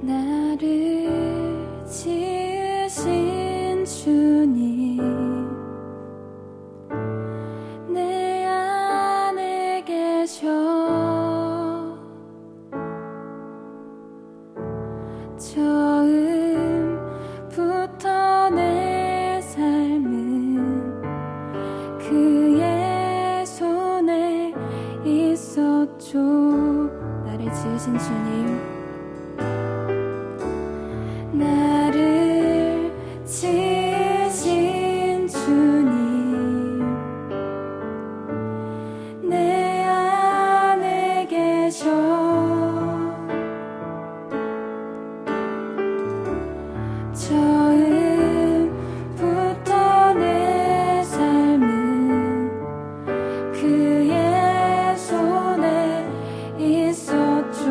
나를 지으신 주님, 내 안에 계셔. 처음부터 내 삶은 그의 손에 있었죠. 나를 지으신 주님, 나를 지으신 주님, 내 안에 계셔. 처음부터 내 삶은 그의 손에 있었죠.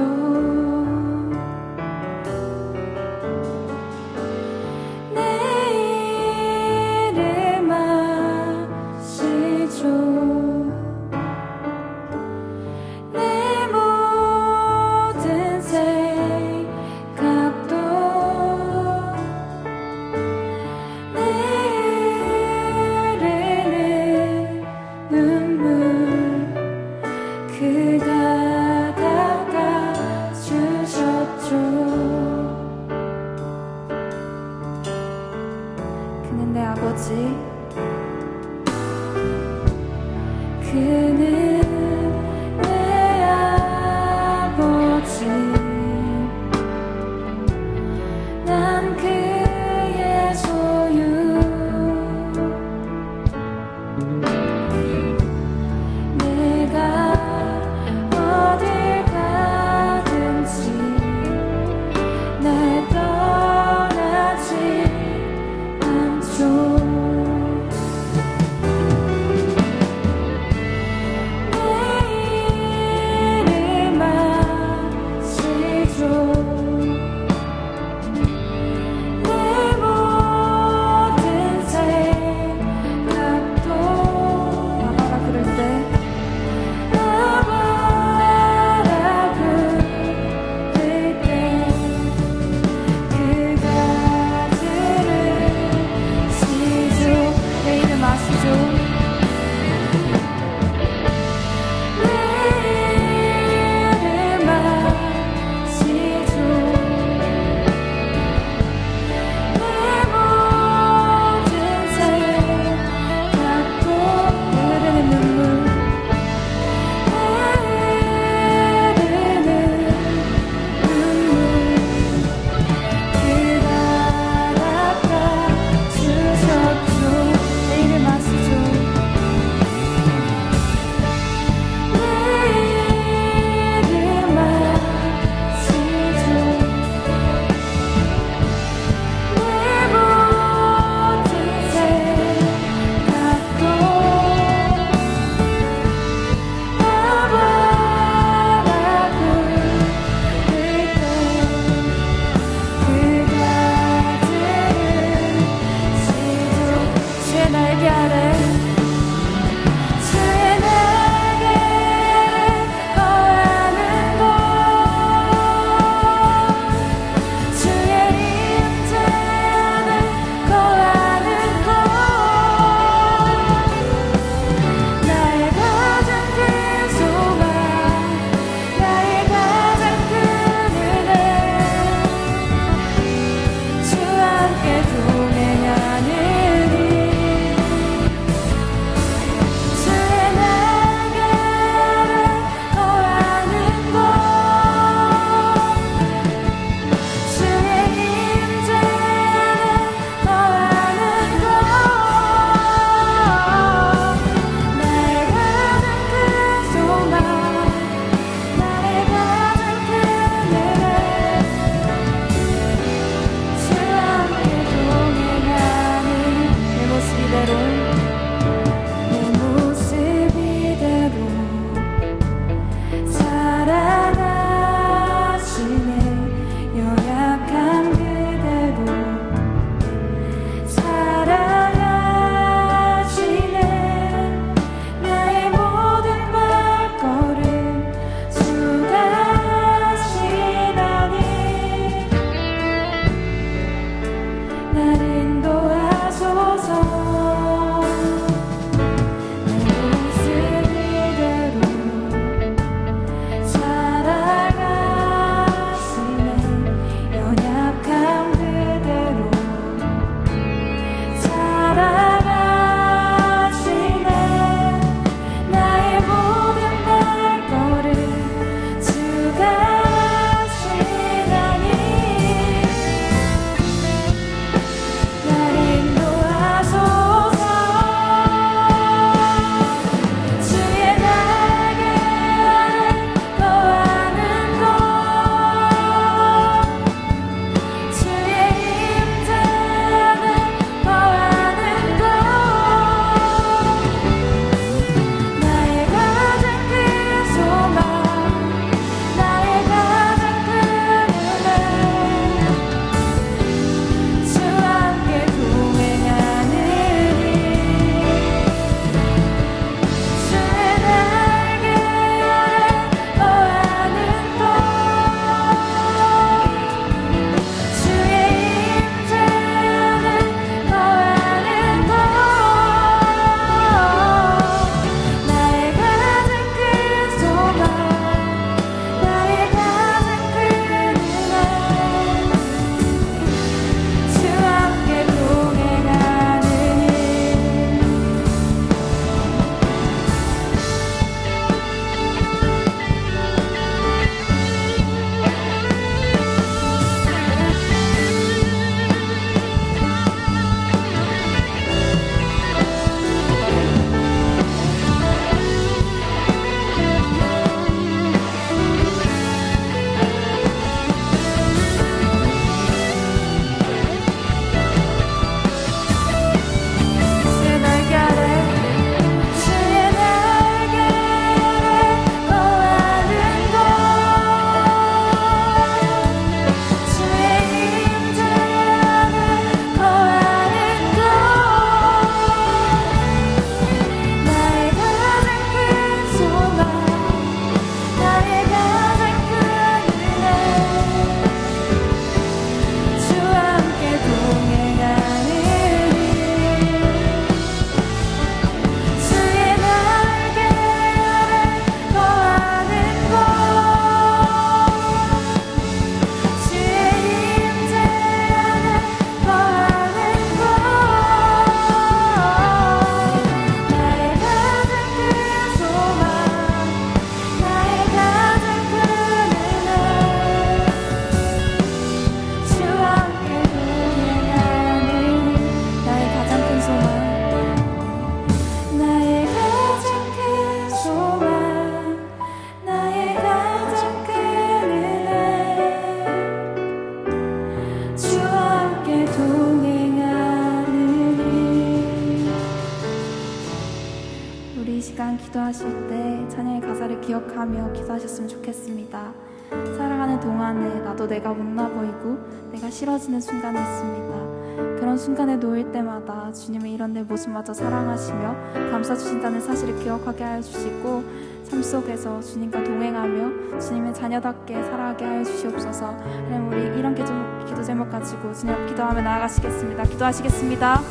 역사를 기억하며 기도하셨으면 좋겠습니다. 살아가는 동안에 나도 내가 못나 보이고 내가 싫어지는 순간이 있습니다. 그런 순간에 놓일 때마다 주님의 이런 내 모습마저 사랑하시며 감싸주신다는 사실을 기억하게 하여 주시고, 삶 속에서 주님과 동행하며 주님의 자녀답게 살아가게 하여 주시옵소서. 하나님, 우리 이런 기도 제목 가지고 주님 앞 기도하며 나아가시겠습니다. 기도하시겠습니다.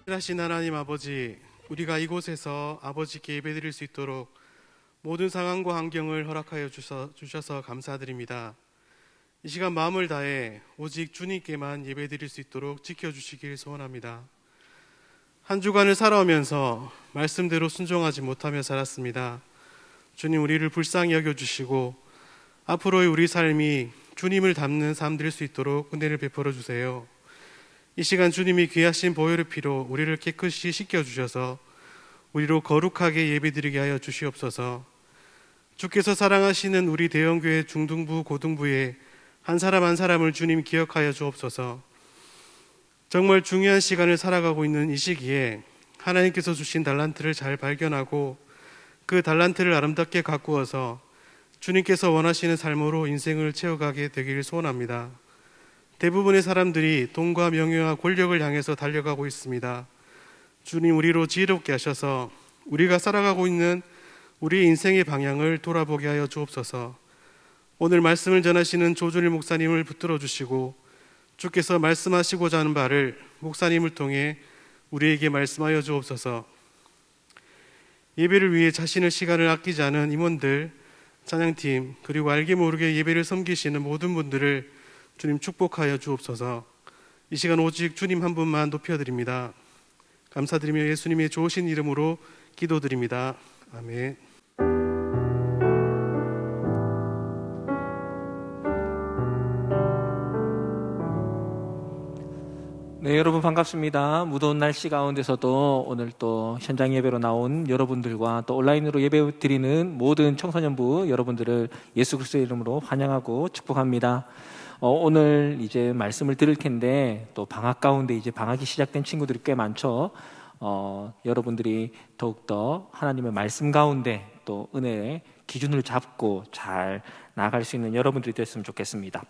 하신 하나님 아버지, 우리가 이곳에서 아버지께 예배드릴 수 있도록 모든 상황과 환경을 허락하여 주셔서 감사드립니다. 이 시간 마음을 다해 오직 주님께만 예배드릴 수 있도록 지켜주시길 소원합니다. 한 주간을 살아오면서 말씀대로 순종하지 못하며 살았습니다. 주님, 우리를 불쌍히 여겨주시고 앞으로의 우리 삶이 주님을 닮는 삶 될 수 있도록 은혜를 베풀어 주세요. 이 시간 주님이 귀하신 보혈의 피로 우리를 깨끗이 씻겨주셔서 우리로 거룩하게 예배드리게 하여 주시옵소서. 주께서 사랑하시는 우리 대형교회 중등부, 고등부에 한 사람 한 사람을 주님 기억하여 주옵소서. 정말 중요한 시간을 살아가고 있는 이 시기에 하나님께서 주신 달란트를 잘 발견하고 그 달란트를 아름답게 가꾸어서 주님께서 원하시는 삶으로 인생을 채워가게 되기를 소원합니다. 대부분의 사람들이 돈과 명예와 권력을 향해서 달려가고 있습니다. 주님, 우리로 지혜롭게 하셔서 우리가 살아가고 있는 우리 인생의 방향을 돌아보게 하여 주옵소서. 오늘 말씀을 전하시는 조준일 목사님을 붙들어 주시고 주께서 말씀하시고자 하는 바를 목사님을 통해 우리에게 말씀하여 주옵소서. 예배를 위해 자신의 시간을 아끼지 않은 임원들, 찬양팀, 그리고 알게 모르게 예배를 섬기시는 모든 분들을 주님 축복하여 주옵소서. 이 시간 오직 주님 한 분만 높여드립니다. 감사드리며 예수님의 좋으신 이름으로 기도드립니다. 아멘. 네, 여러분 반갑습니다. 무더운 날씨 가운데서도 오늘 또 현장 예배로 나온 여러분들과 또 온라인으로 예배 드리는 모든 청소년부 여러분들을 예수 그리스도의 이름으로 환영하고 축복합니다. 오늘 이제 말씀을 들을 텐데 또 방학 가운데 이제 방학이 시작된 친구들이 꽤 많죠. 여러분들이 더욱더 하나님의 말씀 가운데 또 은혜의 기준을 잡고 잘 나아갈 수 있는 여러분들이 됐으면 좋겠습니다.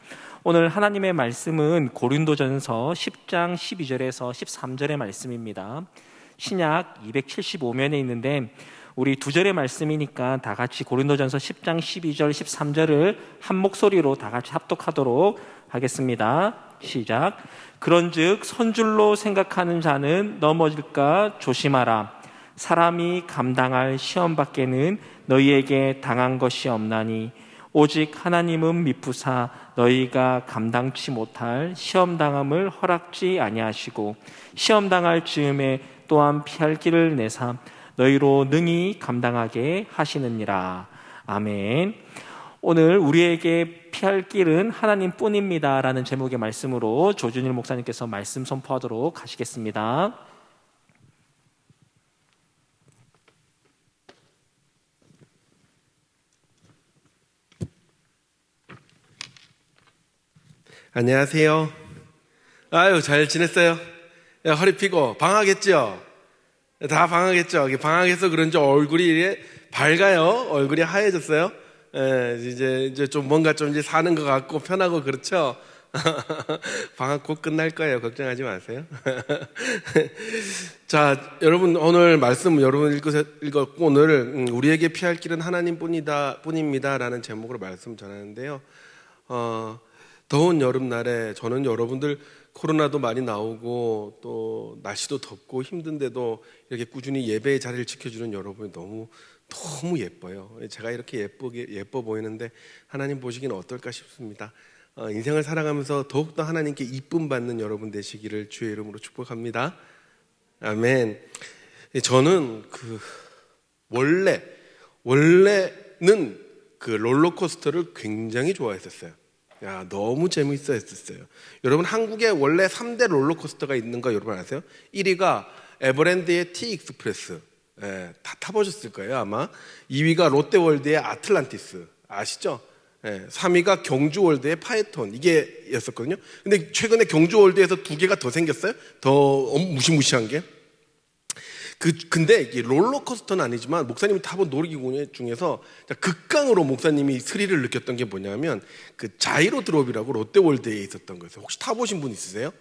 오늘 하나님의 말씀은 고린도전서 10장 12절에서 13절의 말씀입니다. 신약 275면에 있는데 우리 두 절의 말씀이니까 다 같이 고린도전서 10장 12절 13절을 한 목소리로 다 같이 합독하도록 하겠습니다. 시작. 그런즉 선줄로 생각하는 자는 넘어질까 조심하라. 사람이 감당할 시험 밖에는 너희에게 당한 것이 없나니 오직 하나님은 미쁘사 너희가 감당치 못할 시험 당함을 허락지 아니하시고 시험 당할 즈음에 또한 피할 길을 내사 너희로 능히 감당하게 하시느니라. 아멘. 오늘 우리에게 피할 길은 하나님뿐입니다 라는 제목의 말씀으로 조준일 목사님께서 말씀 선포하도록 하시겠습니다. 안녕하세요. 아유, 잘 지냈어요? 야, 허리 피고 방학했죠? 다 방학했죠? 방학해서 그런지 얼굴이 이렇게 밝아요. 얼굴이 하얘졌어요. 이제 좀 뭔가 좀 이제 사는 것 같고 편하고 그렇죠? 방학 곧 끝날 거예요. 걱정하지 마세요. 자, 여러분 오늘 말씀 여러분 읽었고 오늘 우리에게 피할 길은 하나님뿐입니다 라는 제목으로 말씀 전하는데요. 더운 여름날에 저는 여러분들 코로나도 많이 나오고 또 날씨도 덥고 힘든데도 이렇게 꾸준히 예배의 자리를 지켜주는 여러분이 너무 예뻐요. 제가 이렇게 예뻐 보이는데 하나님 보시기는 어떨까 싶습니다. 인생을 살아가면서 더욱더 하나님께 이쁨 받는 여러분 되시기를 주의 이름으로 축복합니다. 아멘. 저는 원래는 그 롤러코스터를 굉장히 좋아했었어요. 야, 너무 재미있어 했었어요. 여러분, 한국에 원래 3대 롤러코스터가 있는 거 여러분 아세요? 1위가 에버랜드의 T-익스프레스. 다 타보셨을 거예요, 아마. 2위가 롯데월드의 아틀란티스. 아시죠? 3위가 경주월드의 파이톤 이게였었거든요. 근데 최근에 경주월드에서 2개가 더 생겼어요. 더 무시무시한 게. 근데 이게 롤러코스터는 아니지만 목사님이 타본 놀이기구 중에서 극강으로 목사님이 스릴을 느꼈던 게 뭐냐면 그 자이로 드롭이라고 롯데월드에 있었던 거예요. 혹시 타보신 분 있으세요?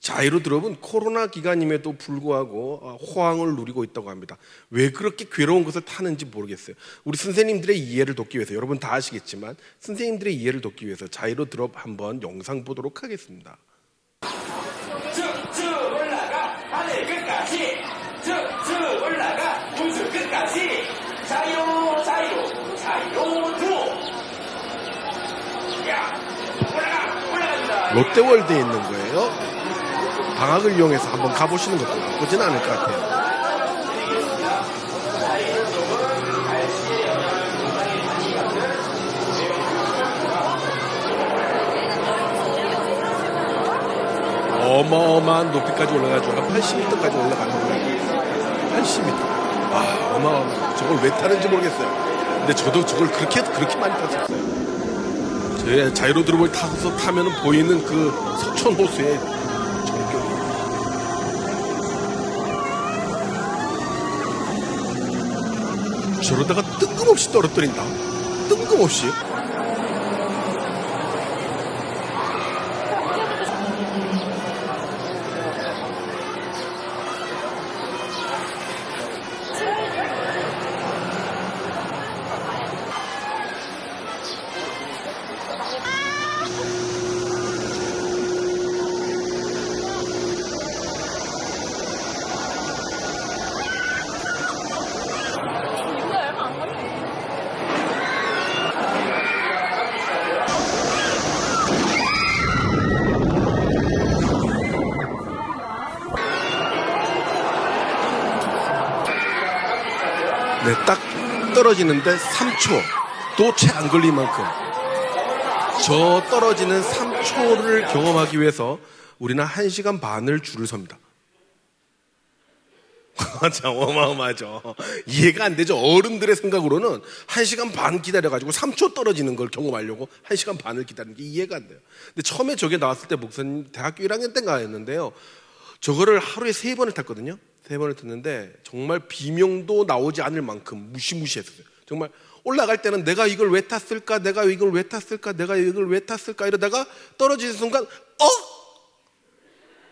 자이로 드롭은 코로나 기간임에도 불구하고 호황을 누리고 있다고 합니다. 왜 그렇게 괴로운 것을 타는지 모르겠어요. 우리 선생님들의 이해를 돕기 위해서, 여러분 다 아시겠지만 선생님들의 이해를 돕기 위해서 자이로 드롭 한번 영상 보도록 하겠습니다. 쭉쭉 올라가 하늘 끝까지 쭉쭉 올라가 우주 끝까지 자이로 자이로 자이로 드롭 야 올라간다. 롯데월드에 있는 거예요. 방학을 이용해서 한번 가보시는 것도 나쁘진 않을 것 같아요. 어마어마한 높이까지 올라가지고 한 80m까지 올라가는 거예요. 80m. 와, 어마어마. 저걸 왜 타는지 모르겠어요. 근데 저도 저걸 그렇게 많이 탔었어요. 제 자이로 드롭을 타면 보이는 그 서촌 호수의 전경이. 저러다가 뜬금없이 떨어뜨린다. 뜬금없이. 네, 딱 떨어지는데 3초도 채 안 걸린 만큼 저 떨어지는 3초를 경험하기 위해서 우리는 1시간 반을 줄을 섭니다. 참 어마어마하죠. 이해가 안 되죠. 어른들의 생각으로는 1시간 반 기다려가지고 3초 떨어지는 걸 경험하려고 1시간 반을 기다리는 게 이해가 안 돼요. 근데 처음에 저게 나왔을 때 목사님 대학교 1학년 때인가 했는데요. 저거를 하루에 3번을 탔거든요. 3번을 탔는데 정말 비명도 나오지 않을 만큼 무시무시했어요. 정말 올라갈 때는 내가 이걸 왜 탔을까? 내가 이걸 왜 탔을까? 내가 이걸 왜 탔을까? 이러다가 떨어지는 순간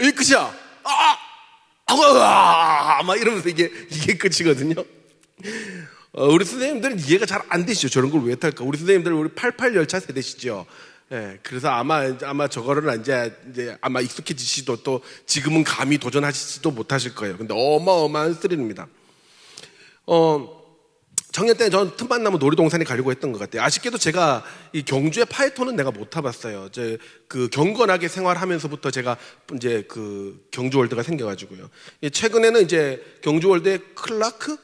이게 끝이야. 막 이러면서 이게 끝이거든요. 우리 선생님들은 이해가 잘 안 되시죠. 저런 걸 왜 탈까? 우리 선생님들 우리 88 열차 세대시죠. 예, 그래서 아마 저거를 이제 아마 익숙해지시도 또 지금은 감히 도전하시지도 못하실 거예요. 근데 어마어마한 스릴입니다. 작년 때 전 틈만 나면 놀이동산에 가려고 했던 것 같아요. 아쉽게도 제가 이 경주의 파이톤은 내가 못 타봤어요. 그 경건하게 생활하면서부터 제가 이제 그 경주월드가 생겨가지고요. 최근에는 이제 경주월드에 크라크,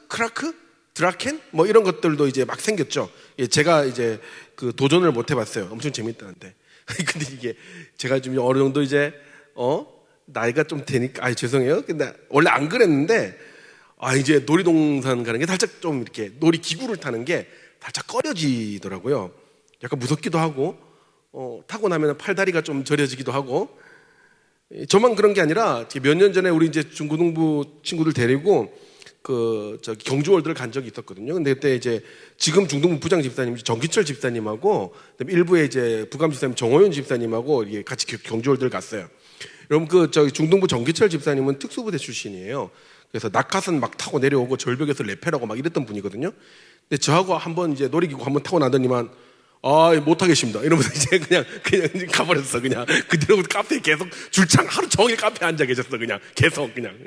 드라켄 뭐 이런 것들도 이제 막 생겼죠. 제가 이제 그 도전을 못 해봤어요. 엄청 재밌다는데. 근데 이게 제가 좀 어느 정도 이제 나이가 좀 되니까 죄송해요. 근데 원래 안 그랬는데. 이제 놀이동산 가는 게 살짝 좀 이렇게 놀이기구를 타는 게 살짝 꺼려지더라고요. 약간 무섭기도 하고, 타고 나면 팔다리가 좀 저려지기도 하고, 저만 그런 게 아니라 몇 년 전에 우리 이제 중고등부 친구들 데리고 경주월드를 간 적이 있었거든요. 근데 그때 이제 지금 중등부 부장 집사님 정기철 집사님하고 그다음에 일부에 이제 부감 집사님 정호연 집사님하고 같이 경주월드를 갔어요. 여러분 중등부 정기철 집사님은 특수부대 출신이에요. 그래서 낙하산 막 타고 내려오고 절벽에서 레펠하고 막 이랬던 분이거든요. 근데 저하고 한번 이제 놀이기구 한번 타고 나더니만 못하겠습니다. 이러면서 이제 그냥 가버렸어. 그냥 그대로 카페에 계속 줄창 하루 종일 카페에 앉아 계셨어. 계속 그냥.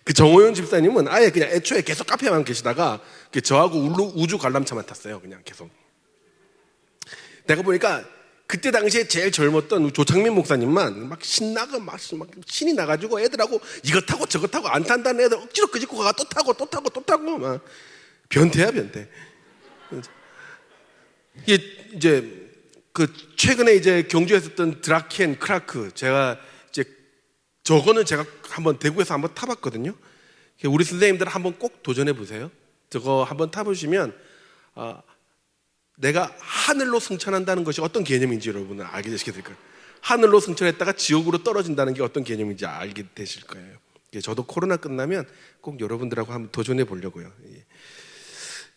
그 정호연 집사님은 아예 그냥 애초에 계속 카페에만 계시다가 저하고 우주 관람차만 탔어요. 그냥 계속. 내가 보니까 그때 당시에 제일 젊었던 조창민 목사님만 막 신나가 막 신이 나가지고 애들하고 이거 타고 저거 타고 안 탄다는 애들 억지로 끄집고 가 또 타고 막 변태야 변태. 이게 이제 최근에 이제 경주에서 했던 드라켄 크라크 제가 이제 저거는 제가 한번 대구에서 한번 타봤거든요. 우리 선생님들 한번 꼭 도전해 보세요. 저거 한번 타보시면 내가 하늘로 승천한다는 것이 어떤 개념인지 여러분은 알게 되시게 될 거예요. 하늘로 승천했다가 지옥으로 떨어진다는 게 어떤 개념인지 알게 되실 거예요. 저도 코로나 끝나면 꼭 여러분들하고 한번 도전해 보려고요.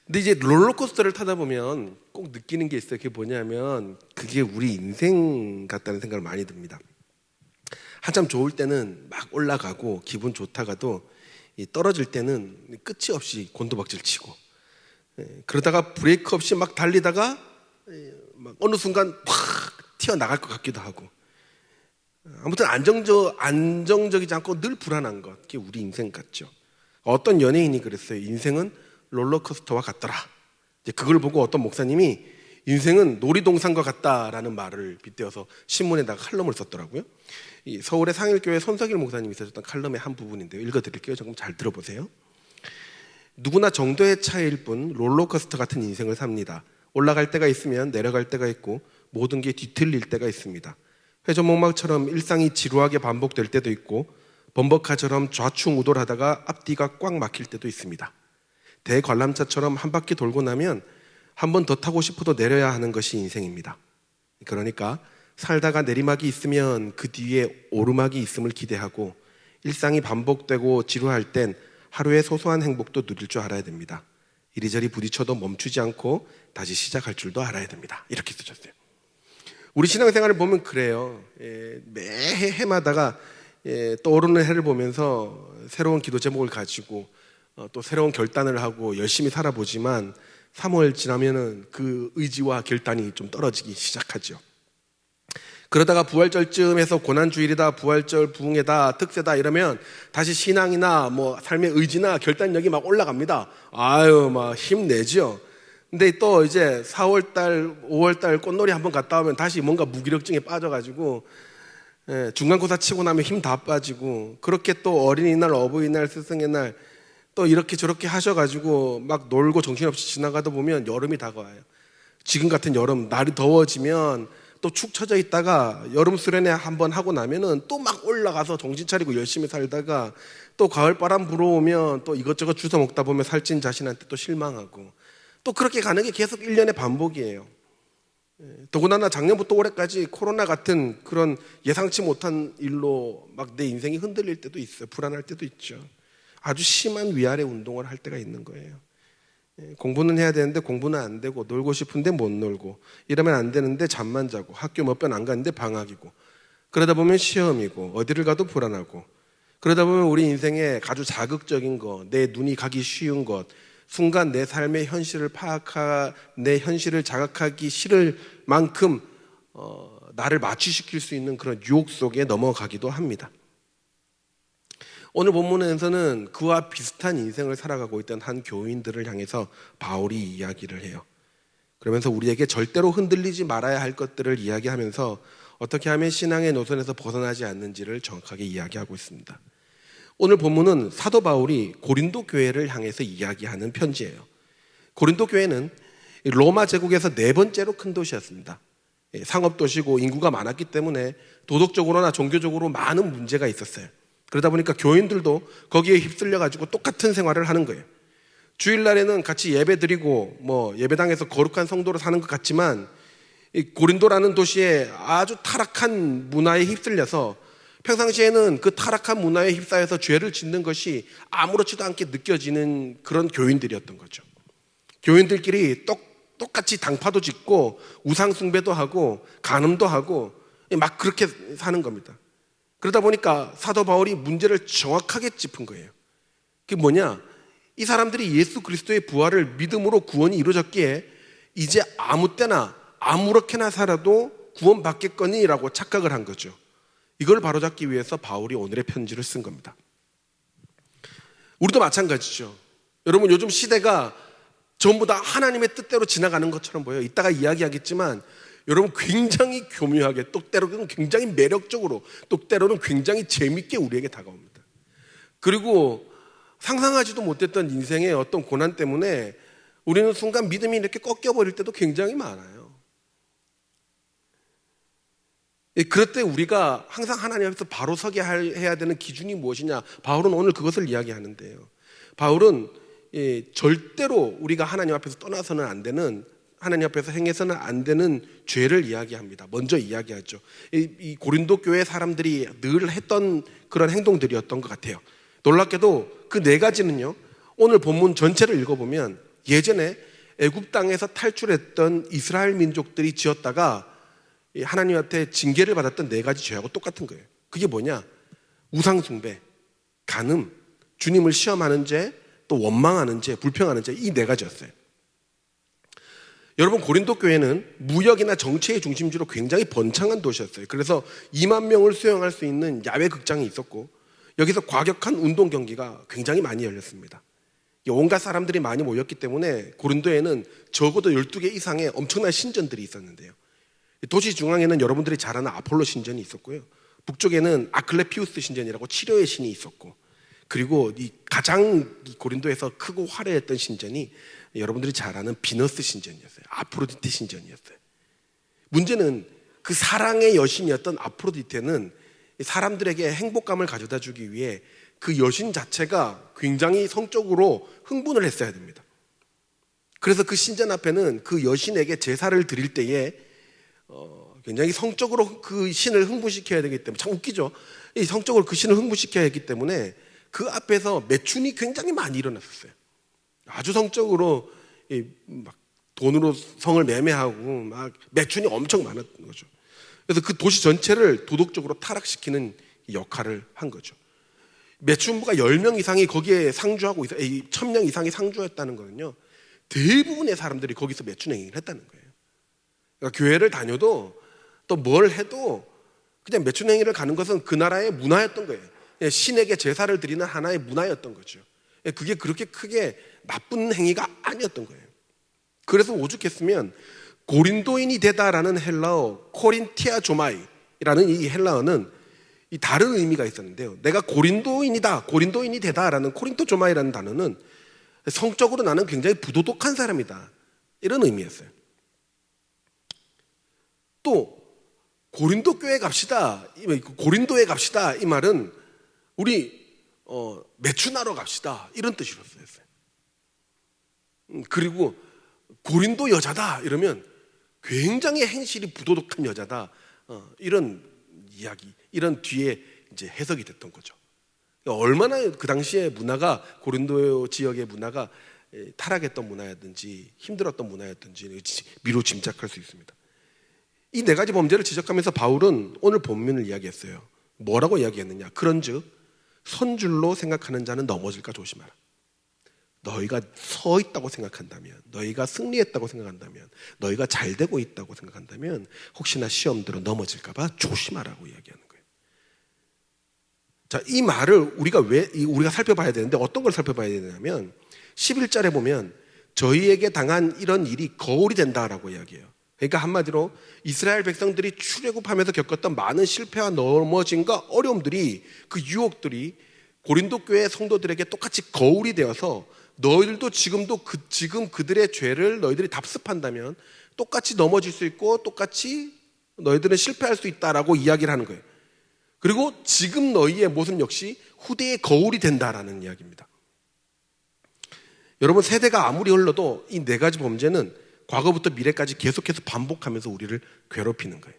근데 이제 롤러코스터를 타다 보면 꼭 느끼는 게 있어요. 그게 뭐냐면 그게 우리 인생 같다는 생각을 많이 듭니다. 한참 좋을 때는 막 올라가고 기분 좋다가도 떨어질 때는 끝이 없이 곤두박질 치고, 그러다가 브레이크 없이 막 달리다가 막 어느 순간 팍 튀어나갈 것 같기도 하고, 아무튼 안정적이지 않고 늘 불안한 것, 그게 우리 인생 같죠. 어떤 연예인이 그랬어요. 인생은 롤러코스터와 같더라. 이제 그걸 보고 어떤 목사님이 인생은 놀이동산과 같다라는 말을 빗대어서 신문에다가 칼럼을 썼더라고요. 이 서울의 상일교회 손석일 목사님이 쓰셨던 칼럼의 한 부분인데요. 읽어드릴게요. 조금 잘 들어보세요. 누구나 정도의 차이일 뿐 롤러코스터 같은 인생을 삽니다. 올라갈 때가 있으면 내려갈 때가 있고 모든 게 뒤틀릴 때가 있습니다. 회전목마처럼 일상이 지루하게 반복될 때도 있고 범벅카처럼 좌충우돌하다가 앞뒤가 꽉 막힐 때도 있습니다. 대관람차처럼 한 바퀴 돌고 나면 한 번 더 타고 싶어도 내려야 하는 것이 인생입니다. 그러니까 살다가 내리막이 있으면 그 뒤에 오르막이 있음을 기대하고, 일상이 반복되고 지루할 땐 하루의 소소한 행복도 누릴 줄 알아야 됩니다. 이리저리 부딪혀도 멈추지 않고 다시 시작할 줄도 알아야 됩니다. 이렇게 쓰셨어요. 우리 신앙생활을 보면 그래요. 매해 해마다가 떠오르는 해를 보면서 새로운 기도 제목을 가지고 또 새로운 결단을 하고 열심히 살아보지만 3월 지나면은 그 의지와 결단이 좀 떨어지기 시작하죠. 그러다가 부활절쯤에서 고난주일이다, 부활절 부흥회다, 특세다 이러면 다시 신앙이나 뭐 삶의 의지나 결단력이 막 올라갑니다. 아유, 막 힘내죠. 근데 또 이제 4월달, 5월달 꽃놀이 한번 갔다 오면 다시 뭔가 무기력증에 빠져가지고 중간고사 치고 나면 힘 다 빠지고, 그렇게 또 어린이날, 어버이날, 스승의 날 또 이렇게 저렇게 하셔가지고 막 놀고 정신없이 지나가다 보면 여름이 다가와요. 지금 같은 여름, 날이 더워지면 또 축 처져 있다가 여름 수련회 한번 하고 나면은 또 막 올라가서 정신 차리고 열심히 살다가 또 가을바람 불어오면 또 이것저것 주워 먹다 보면 살찐 자신한테 또 실망하고, 또 그렇게 가는 게 계속 1년의 반복이에요. 더구나 작년부터 올해까지 코로나 같은 그런 예상치 못한 일로 막 내 인생이 흔들릴 때도 있어요. 불안할 때도 있죠. 아주 심한 위아래 운동을 할 때가 있는 거예요. 공부는 해야 되는데 공부는 안 되고, 놀고 싶은데 못 놀고, 이러면 안 되는데 잠만 자고, 학교 몇 번 안 갔는데 방학이고, 그러다 보면 시험이고, 어디를 가도 불안하고, 그러다 보면 우리 인생에 아주 자극적인 것, 내 눈이 가기 쉬운 것, 순간 내 삶의 현실을 내 현실을 자각하기 싫을 만큼 나를 마취시킬 수 있는 그런 유혹 속에 넘어가기도 합니다. 오늘 본문에서는 그와 비슷한 인생을 살아가고 있던 한 교인들을 향해서 바울이 이야기를 해요. 그러면서 우리에게 절대로 흔들리지 말아야 할 것들을 이야기하면서 어떻게 하면 신앙의 노선에서 벗어나지 않는지를 정확하게 이야기하고 있습니다. 오늘 본문은 사도 바울이 고린도 교회를 향해서 이야기하는 편지예요. 고린도 교회는 로마 제국에서 4번째로 큰 도시였습니다. 상업도시고 인구가 많았기 때문에 도덕적으로나 종교적으로 많은 문제가 있었어요. 그러다 보니까 교인들도 거기에 휩쓸려가지고 똑같은 생활을 하는 거예요. 주일날에는 같이 예배드리고 뭐 예배당에서 거룩한 성도로 사는 것 같지만, 이 고린도라는 도시에 아주 타락한 문화에 휩쓸려서 평상시에는 그 타락한 문화에 휩싸여서 죄를 짓는 것이 아무렇지도 않게 느껴지는 그런 교인들이었던 거죠. 교인들끼리 똑같이 당파도 짓고 우상 숭배도 하고 간음도 하고 막 그렇게 사는 겁니다. 그러다 보니까 사도 바울이 문제를 정확하게 짚은 거예요. 그게 뭐냐? 이 사람들이 예수 그리스도의 부활을 믿음으로 구원이 이루어졌기에 이제 아무 때나 아무렇게나 살아도 구원받겠거니라고 착각을 한 거죠. 이걸 바로잡기 위해서 바울이 오늘의 편지를 쓴 겁니다. 우리도 마찬가지죠. 여러분, 요즘 시대가 전부 다 하나님의 뜻대로 지나가는 것처럼 보여요. 이따가 이야기하겠지만 여러분, 굉장히 교묘하게, 또 때로는 굉장히 매력적으로, 또 때로는 굉장히 재밌게 우리에게 다가옵니다. 그리고 상상하지도 못했던 인생의 어떤 고난 때문에 우리는 순간 믿음이 이렇게 꺾여버릴 때도 굉장히 많아요. 그럴 때 우리가 항상 하나님 앞에서 바로 서게 해야 되는 기준이 무엇이냐? 바울은 오늘 그것을 이야기하는데요. 바울은 절대로 우리가 하나님 앞에서 떠나서는 안 되는 하나님 앞에서 행해서는 안 되는 죄를 이야기합니다. 먼저 이야기하죠. 이 고린도 교회 사람들이 늘 했던 그런 행동들이었던 것 같아요. 놀랍게도 그 네 가지는요, 오늘 본문 전체를 읽어보면 예전에 애굽 땅에서 탈출했던 이스라엘 민족들이 지었다가 하나님한테 징계를 받았던 네 가지 죄하고 똑같은 거예요. 그게 뭐냐? 우상숭배, 간음, 주님을 시험하는 죄, 또 원망하는 죄, 불평하는 죄, 이 네 가지였어요. 여러분, 고린도 교회는 무역이나 정치의 중심지로 굉장히 번창한 도시였어요. 그래서 2만 명을 수용할 수 있는 야외 극장이 있었고, 여기서 과격한 운동 경기가 굉장히 많이 열렸습니다. 온갖 사람들이 많이 모였기 때문에 고린도에는 적어도 12개 이상의 엄청난 신전들이 있었는데요. 도시 중앙에는 여러분들이 잘 아는 아폴로 신전이 있었고요. 북쪽에는 아클레피우스 신전이라고 치료의 신이 있었고, 그리고 이 가장 고린도에서 크고 화려했던 신전이 여러분들이 잘 아는 비너스 신전이었어요. 아프로디테 신전이었어요. 문제는 그 사랑의 여신이었던 아프로디테는 사람들에게 행복감을 가져다 주기 위해 그 여신 자체가 굉장히 성적으로 흥분을 했어야 됩니다. 그래서 그 신전 앞에는 그 여신에게 제사를 드릴 때에 굉장히 성적으로 그 신을 흥분시켜야 되기 때문에, 참 웃기죠. 이 성적으로 그 신을 흥분시켜야 했기 때문에 그 앞에서 매춘이 굉장히 많이 일어났었어요. 아주 성적으로 막 돈으로 성을 매매하고 막 매춘이 엄청 많았던 거죠. 그래서 그 도시 전체를 도덕적으로 타락시키는 역할을 한 거죠. 매춘부가 10명 이상이 거기에 상주하고 있어요. 1000명 이상이 상주했다는 거는요, 대부분의 사람들이 거기서 매춘 행위를 했다는 거예요. 그러니까 교회를 다녀도 또 뭘 해도 그냥 매춘 행위를 가는 것은 그 나라의 문화였던 거예요. 신에게 제사를 드리는 하나의 문화였던 거죠. 그게 그렇게 크게 나쁜 행위가 아니었던 거예요. 그래서 오죽했으면 고린도인이 되다라는 헬라어 코린티아 조마이라는 이 헬라어는 이 다른 의미가 있었는데요. 내가 고린도인이다, 고린도인이 되다라는 코린토 조마이라는 단어는 성적으로 나는 굉장히 부도덕한 사람이다, 이런 의미였어요. 또 고린도 교회 갑시다, 고린도에 갑시다, 이 말은 우리 매춘하러 갑시다, 이런 뜻으로 쓰였어요. 그리고 고린도 여자다 이러면 굉장히 행실이 부도덕한 여자다, 이런 이야기, 이런 뒤에 이제 해석이 됐던 거죠. 얼마나 그 당시의 문화가, 고린도 지역의 문화가 타락했던 문화였든지 힘들었던 문화였든지 미루 짐작할 수 있습니다. 이 네 가지 범죄를 지적하면서 바울은 오늘 본문을 이야기했어요. 뭐라고 이야기했느냐? 그런즉 선줄로 생각하는 자는 넘어질까 조심하라. 너희가 서 있다고 생각한다면, 너희가 승리했다고 생각한다면, 너희가 잘 되고 있다고 생각한다면 혹시나 시험 들어 넘어질까 봐 조심하라고 이야기하는 거예요. 자, 이 말을 우리가 살펴봐야 되는데, 어떤 걸 살펴봐야 되냐면 11절에 보면 저희에게 당한 이런 일이 거울이 된다라고 이야기해요. 그러니까 한마디로 이스라엘 백성들이 출애굽하면서 겪었던 많은 실패와 넘어짐과 어려움들이, 그 유혹들이 고린도 교회 성도들에게 똑같이 거울이 되어서 너희들도 지금 그들의 죄를 너희들이 답습한다면 똑같이 넘어질 수 있고 똑같이 너희들은 실패할 수 있다라고 이야기를 하는 거예요. 그리고 지금 너희의 모습 역시 후대의 거울이 된다라는 이야기입니다. 여러분, 세대가 아무리 흘러도 이 네 가지 범죄는 과거부터 미래까지 계속해서 반복하면서 우리를 괴롭히는 거예요.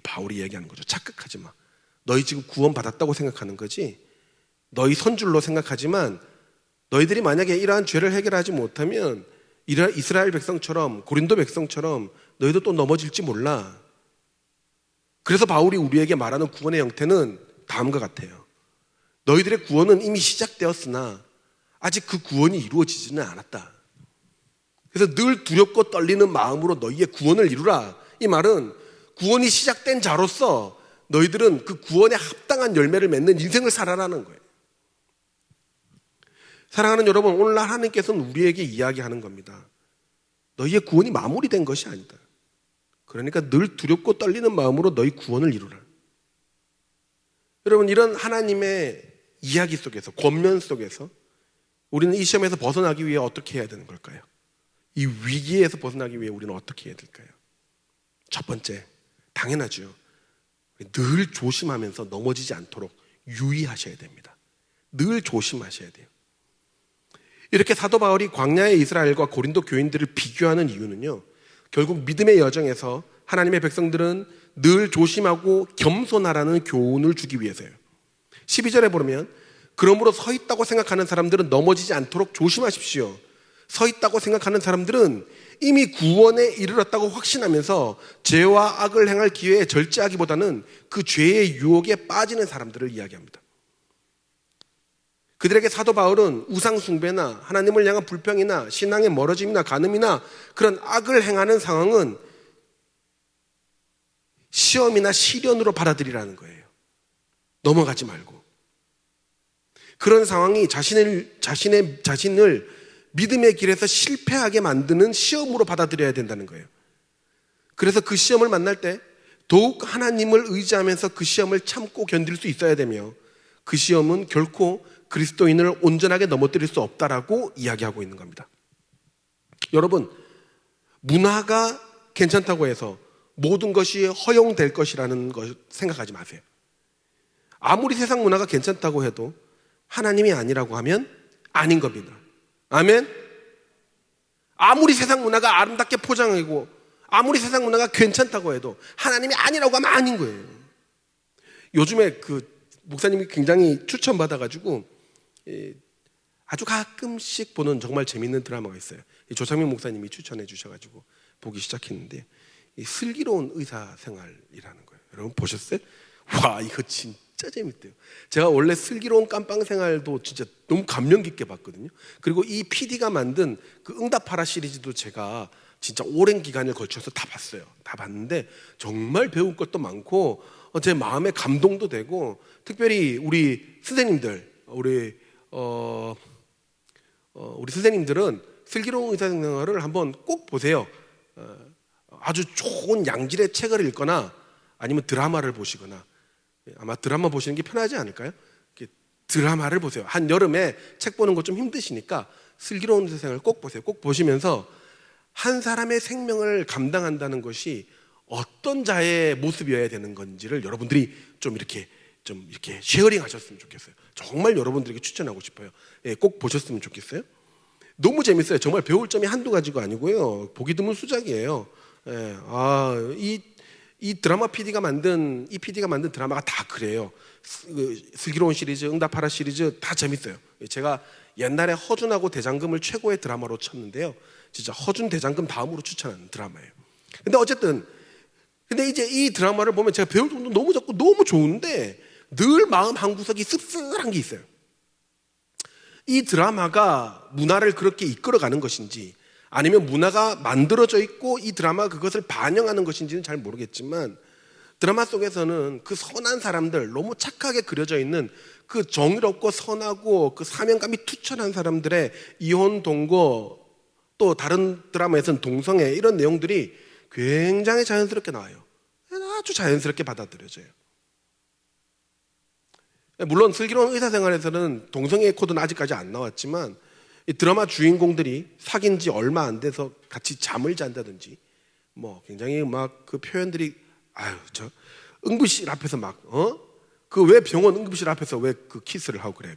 바울이 얘기하는 거죠. 착각하지 마. 너희 지금 구원받았다고 생각하는 거지, 너희 선줄로 생각하지만 너희들이 만약에 이러한 죄를 해결하지 못하면 이스라엘 백성처럼, 고린도 백성처럼 너희도 또 넘어질지 몰라. 그래서 바울이 우리에게 말하는 구원의 형태는 다음과 같아요. 너희들의 구원은 이미 시작되었으나 아직 그 구원이 이루어지지는 않았다. 그래서 늘 두렵고 떨리는 마음으로 너희의 구원을 이루라. 이 말은 구원이 시작된 자로서 너희들은 그 구원에 합당한 열매를 맺는 인생을 살아라는 거예요. 사랑하는 여러분, 오늘날 하나님께서는 우리에게 이야기하는 겁니다. 너희의 구원이 마무리된 것이 아니다. 그러니까 늘 두렵고 떨리는 마음으로 너희 구원을 이루라. 여러분, 이런 하나님의 이야기 속에서, 권면 속에서 우리는 이 시험에서 벗어나기 위해 어떻게 해야 되는 걸까요? 이 위기에서 벗어나기 위해 우리는 어떻게 해야 될까요? 첫 번째, 당연하죠. 늘 조심하면서 넘어지지 않도록 유의하셔야 됩니다. 늘 조심하셔야 돼요. 이렇게 사도 바울이 광야의 이스라엘과 고린도 교인들을 비교하는 이유는요, 결국 믿음의 여정에서 하나님의 백성들은 늘 조심하고 겸손하라는 교훈을 주기 위해서예요. 12절에 보면 그러므로 서 있다고 생각하는 사람들은 넘어지지 않도록 조심하십시오. 서 있다고 생각하는 사람들은 이미 구원에 이르렀다고 확신하면서 죄와 악을 행할 기회에 절제하기보다는 그 죄의 유혹에 빠지는 사람들을 이야기합니다. 그들에게 사도 바울은 우상 숭배나 하나님을 향한 불평이나 신앙의 멀어짐이나 간음이나 그런 악을 행하는 상황은 시험이나 시련으로 받아들이라는 거예요. 넘어가지 말고. 그런 상황이 자신을 믿음의 길에서 실패하게 만드는 시험으로 받아들여야 된다는 거예요. 그래서 그 시험을 만날 때 더욱 하나님을 의지하면서 그 시험을 참고 견딜 수 있어야 되며, 그 시험은 결코 그리스도인을 온전하게 넘어뜨릴 수 없다라고 이야기하고 있는 겁니다. 여러분, 문화가 괜찮다고 해서 모든 것이 허용될 것이라는 것 생각하지 마세요. 아무리 세상 문화가 괜찮다고 해도 하나님이 아니라고 하면 아닌 겁니다. 아멘? 아무리 세상 문화가 아름답게 포장하고 아무리 세상 문화가 괜찮다고 해도 하나님이 아니라고 하면 아닌 거예요. 요즘에 그 목사님이 굉장히 추천받아가지고 아주 가끔씩 보는 정말 재밌는 드라마가 있어요. 조창민 목사님이 추천해 주셔가지고 보기 시작했는데, 슬기로운 의사생활이라는 거예요. 여러분 보셨어요? 와, 이거 진짜 재밌대요. 제가 원래 슬기로운 깜빵생활도 진짜 너무 감명 깊게 봤거든요. 그리고 이 PD가 만든 그 응답하라 시리즈도 제가 진짜 오랜 기간을 걸쳐서 다 봤어요. 다 봤는데 정말 배울 것도 많고 제 마음에 감동도 되고, 특별히 우리 선생님들, 우리 선생님들은 슬기로운 의사생활을 한번 꼭 보세요. 아주 좋은 양질의 책을 읽거나 아니면 드라마를 보시거나, 아마 드라마 보시는 게 편하지 않을까요? 드라마를 보세요. 한여름에 책 보는 거 좀 힘드시니까 슬기로운 의사생활을 꼭 보세요. 꼭 보시면서 한 사람의 생명을 감당한다는 것이 어떤 자의 모습이어야 되는 건지를 여러분들이 좀 이렇게 쉐어링 하셨으면 좋겠어요. 정말 여러분들에게 추천하고 싶어요. 꼭 보셨으면 좋겠어요. 너무 재밌어요. 정말 배울 점이 한두 가지가 아니고요. 보기 드문 수작이에요. 이 드라마 PD가 만든 드라마가 다 그래요. 슬기로운 시리즈, 응답하라 시리즈 다 재밌어요. 제가 옛날에 허준하고 대장금을 최고의 드라마로 쳤는데요. 진짜 허준 대장금 다음으로 추천하는 드라마예요. 근데 이제 이 드라마를 보면 제가 배울 점도 너무 적고 너무 좋은데 늘 마음 한구석이 씁쓸한 게 있어요. 이 드라마가 문화를 그렇게 이끌어가는 것인지, 아니면 문화가 만들어져 있고 이 드라마가 그것을 반영하는 것인지는 잘 모르겠지만, 드라마 속에서는 그 선한 사람들, 너무 착하게 그려져 있는 그 정의롭고 선하고 그 사명감이 투철한 사람들의 이혼, 동거, 또 다른 드라마에서는 동성애, 이런 내용들이 굉장히 자연스럽게 나와요. 아주 자연스럽게 받아들여져요. 물론 슬기로운 의사생활에서는 동성애 코드는 아직까지 안 나왔지만, 이 드라마 주인공들이 사귄 지 얼마 안 돼서 같이 잠을 잔다든지, 굉장히 막 그 표현들이, 저 응급실 앞에서 그 왜 병원 응급실 앞에서 왜 그 키스를 하고 그래,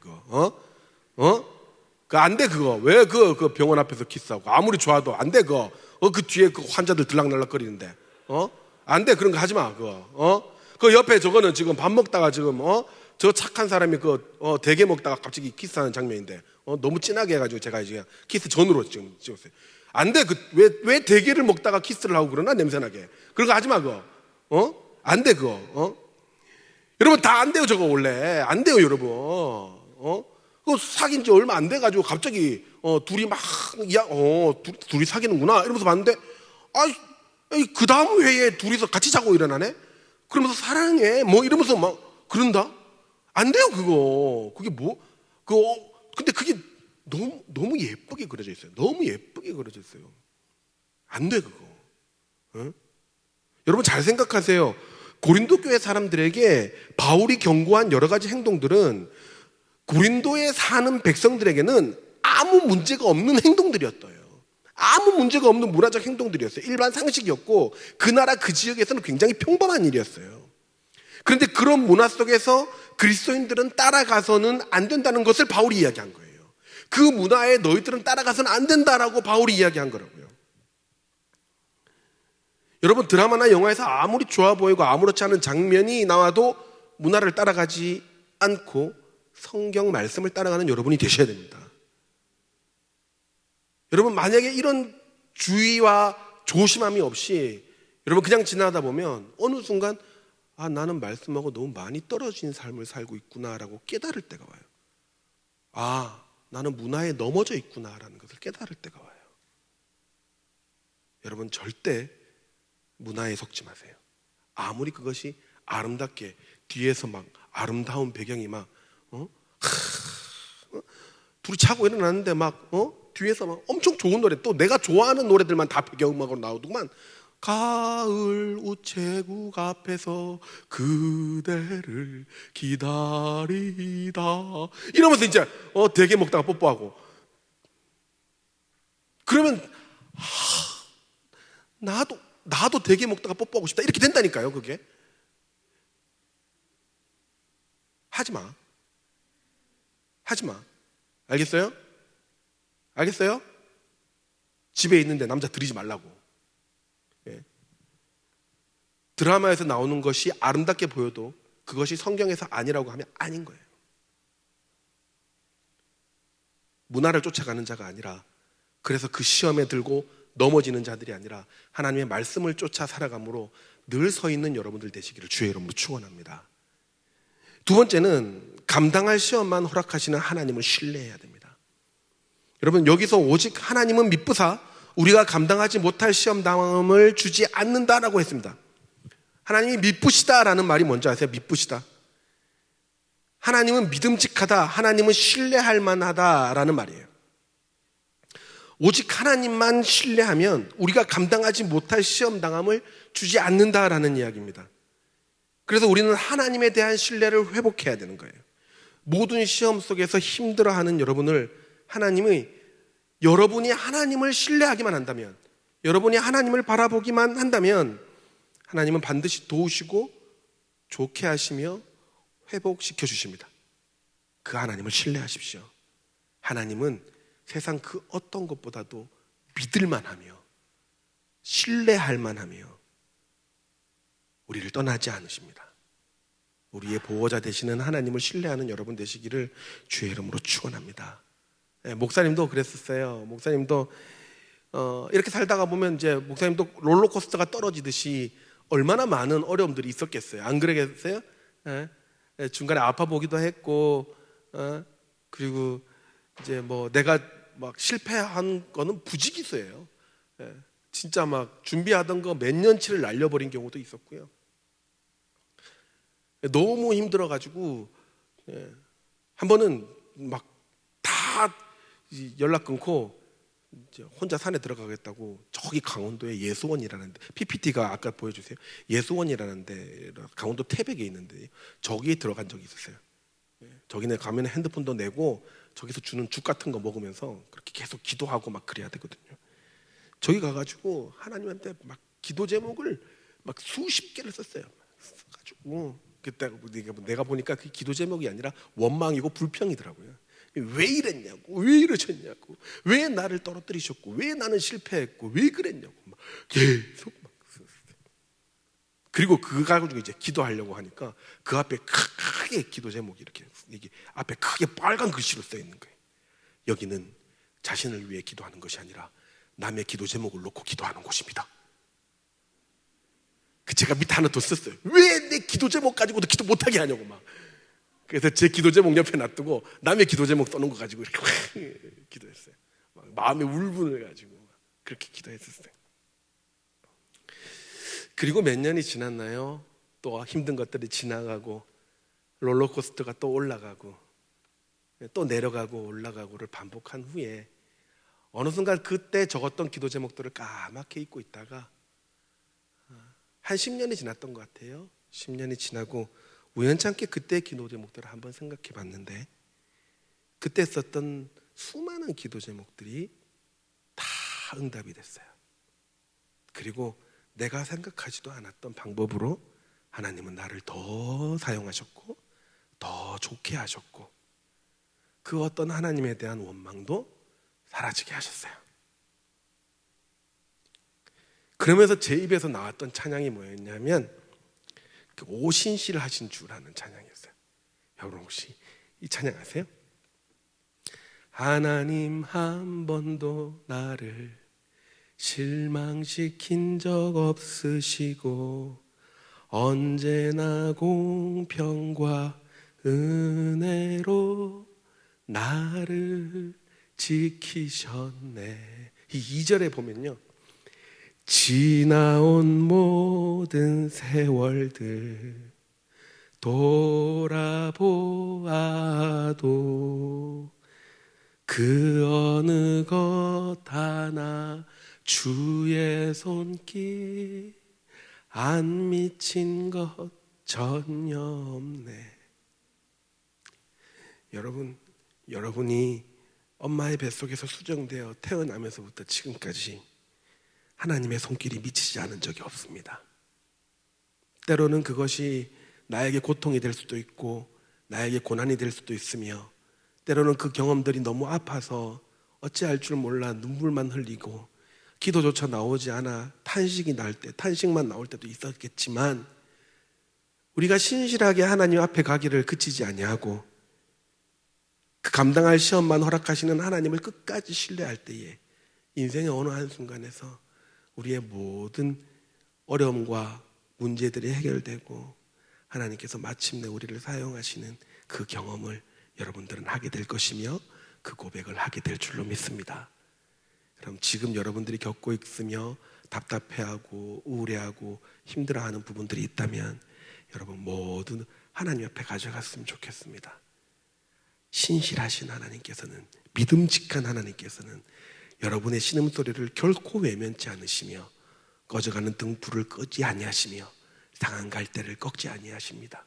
그 안 돼, 그거. 왜 그 병원 앞에서 키스하고, 아무리 좋아도 안 돼, 그거. 그 뒤에 그 환자들 들락날락거리는데, 안 돼, 그런 거 하지 마, 그거. 그 옆에 저거는 지금 밥 먹다가 지금, 저 착한 사람이 대게 먹다가 갑자기 키스하는 장면인데, 너무 진하게 해가지고 제가 이제 키스 전으로 지금 찍었어요. 안 돼, 왜 대게를 먹다가 키스를 하고 그러나, 냄새나게. 그런 거 하지 마, 그거. 안 돼, 그거. 여러분, 다 안 돼요, 저거 원래. 안 돼요, 여러분. 그거 사귄 지 얼마 안 돼가지고 갑자기, 둘이 둘이 사귀는구나. 이러면서 봤는데, 그 다음 회에 둘이서 같이 자고 일어나네? 그러면서 사랑해. 이러면서 막, 그런다? 안 돼요, 그거. 그게 근데 그게 너무 예쁘게 그려져 있어요. 너무 예쁘게 그려져 있어요. 안 돼, 그거. 여러분 잘 생각하세요. 고린도 교회 사람들에게 바울이 경고한 여러 가지 행동들은 고린도에 사는 백성들에게는 아무 문제가 없는 행동들이었어요. 아무 문제가 없는 문화적 행동들이었어요. 일반 상식이었고 그 나라 그 지역에서는 굉장히 평범한 일이었어요. 그런데 그런 문화 속에서 그리스도인들은 따라가서는 안 된다는 것을 바울이 이야기한 거예요. 그 문화에 너희들은 따라가서는 안 된다라고 바울이 이야기한 거라고요. 여러분, 드라마나 영화에서 아무리 좋아 보이고 아무렇지 않은 장면이 나와도 문화를 따라가지 않고 성경 말씀을 따라가는 여러분이 되셔야 됩니다. 여러분, 만약에 이런 주의와 조심함이 없이 여러분 그냥 지나다 보면 어느 순간 나는 말씀하고 너무 많이 떨어진 삶을 살고 있구나라고 깨달을 때가 와요. 나는 문화에 넘어져 있구나라는 것을 깨달을 때가 와요. 여러분, 절대 문화에 속지 마세요. 아무리 그것이 아름답게 뒤에서 막 아름다운 배경이 막 둘이 자고 일어났는데 막 뒤에서 막 엄청 좋은 노래, 또 내가 좋아하는 노래들만 다 배경음악으로 나오더만, 가을 우체국 앞에서 그대를 기다리다 이러면서 이제 대게 먹다가 뽀뽀하고, 그러면 나도 대게 먹다가 뽀뽀하고 싶다 이렇게 된다니까요. 그게 하지마. 알겠어요? 집에 있는데 남자 들이지 말라고. 드라마에서 나오는 것이 아름답게 보여도 그것이 성경에서 아니라고 하면 아닌 거예요. 문화를 쫓아가는 자가 아니라, 그래서 그 시험에 들고 넘어지는 자들이 아니라 하나님의 말씀을 쫓아 살아감으로 늘 서 있는 여러분들 되시기를 주의 이름으로 축원합니다. 두 번째는 감당할 시험만 허락하시는 하나님을 신뢰해야 됩니다. 여러분, 여기서 오직 하나님은 미쁘사 우리가 감당하지 못할 시험당함을 주지 않는다라고 했습니다. 하나님이 미쁘시다라는 말이 뭔지 아세요? 미쁘시다. 하나님은 믿음직하다, 하나님은 신뢰할 만하다라는 말이에요. 오직 하나님만 신뢰하면 우리가 감당하지 못할 시험당함을 주지 않는다라는 이야기입니다. 그래서 우리는 하나님에 대한 신뢰를 회복해야 되는 거예요. 모든 시험 속에서 힘들어하는 여러분이 하나님을 신뢰하기만 한다면, 여러분이 하나님을 바라보기만 한다면 하나님은 반드시 도우시고 좋게 하시며 회복시켜 주십니다. 그 하나님을 신뢰하십시오. 하나님은 세상 그 어떤 것보다도 믿을 만하며 신뢰할 만하며 우리를 떠나지 않으십니다. 우리의 보호자 되시는 하나님을 신뢰하는 여러분 되시기를 주의 이름으로 축원합니다. 목사님도 그랬었어요. 목사님도 이렇게 살다가 보면 이제 목사님도 롤러코스터가 떨어지듯이 얼마나 많은 어려움들이 있었겠어요. 안 그러겠어요? 중간에 아파 보기도 했고, 그리고 이제 뭐 내가 막 실패한 거는 부지기수예요. 진짜 막 준비하던 거 몇 년치를 날려버린 경우도 있었고요. 너무 힘들어가지고 한 번은 막 다 연락 끊고 이제 혼자 산에 들어가겠다고 저기 강원도에 예수원이라는데, PPT가 아까 보여주세요. 예수원이라는데 강원도 태백에 있는데 저기에 들어간 적이 있었어요. 저기는 가면 핸드폰도 내고 저기서 주는 죽 같은 거 먹으면서 그렇게 계속 기도하고 막 그래야 되거든요. 저기 가가지고 하나님한테 막 기도 제목을 막 수십 개를 썼어요. 써가지고 그때 내가 보니까 그 기도 제목이 아니라 원망이고 불평이더라고요. 왜 이랬냐고, 왜 이러셨냐고, 왜 나를 떨어뜨리셨고, 왜 나는 실패했고, 왜 그랬냐고 막 계속 막 썼어요. 그리고 그거 가지고 이제 기도하려고 하니까 그 앞에 크게 기도 제목이 이렇게 이게 앞에 크게 빨간 글씨로 써 있는 거예요. 여기는 자신을 위해 기도하는 것이 아니라 남의 기도 제목을 놓고 기도하는 곳입니다. 제가 밑에 하나 더 썼어요. 왜 내 기도 제목 가지고도 기도 못하게 하냐고 막. 그래서 제 기도 제목 옆에 놔두고 남의 기도 제목 써놓은 거 가지고 이렇게 기도했어요. 막 마음의 울분을 가지고 그렇게 기도했었어요. 그리고 몇 년이 지났나요? 또 힘든 것들이 지나가고 롤러코스터가 또 올라가고 또 내려가고 올라가고를 반복한 후에 어느 순간 그때 적었던 기도 제목들을 까맣게 잊고 있다가 한 10년이 지났던 것 같아요. 10년이 지나고 우연찮게 그때 기도 제목들을 한번 생각해 봤는데, 그때 썼던 수많은 기도 제목들이 다 응답이 됐어요. 그리고 내가 생각하지도 않았던 방법으로 하나님은 나를 더 사용하셨고 더 좋게 하셨고 그 어떤 하나님에 대한 원망도 사라지게 하셨어요. 그러면서 제 입에서 나왔던 찬양이 뭐였냐면 그 오신시를 하신 주라는 찬양이었어요. 여러분 혹시 이 찬양 아세요? 하나님 한 번도 나를 실망시킨 적 없으시고 언제나 공평과 은혜로 나를 지키셨네. 이 2절에 보면요, 지나온 모든 세월들 돌아보아도 그 어느 것 하나 주의 손길 안 미친 것 전혀 없네. 여러분이 엄마의 뱃속에서 수정되어 태어나면서부터 지금까지 하나님의 손길이 미치지 않은 적이 없습니다. 때로는 그것이 나에게 고통이 될 수도 있고 나에게 고난이 될 수도 있으며, 때로는 그 경험들이 너무 아파서 어찌할 줄 몰라 눈물만 흘리고 기도조차 나오지 않아 탄식만 나올 때도 있었겠지만, 우리가 신실하게 하나님 앞에 가기를 그치지 아니하고 그 감당할 시험만 허락하시는 하나님을 끝까지 신뢰할 때에 인생의 어느 한순간에서 우리의 모든 어려움과 문제들이 해결되고 하나님께서 마침내 우리를 사용하시는 그 경험을 여러분들은 하게 될 것이며 그 고백을 하게 될 줄로 믿습니다. 그럼 지금 여러분들이 겪고 있으며 답답해하고 우울해하고 힘들어하는 부분들이 있다면 여러분 모두 하나님 앞에 가져갔으면 좋겠습니다. 신실하신 하나님께서는, 믿음직한 하나님께서는 여러분의 신음소리를 결코 외면치 않으시며 꺼져가는 등불을 끄지 아니하시며 상한 갈대를 꺾지 아니하십니다.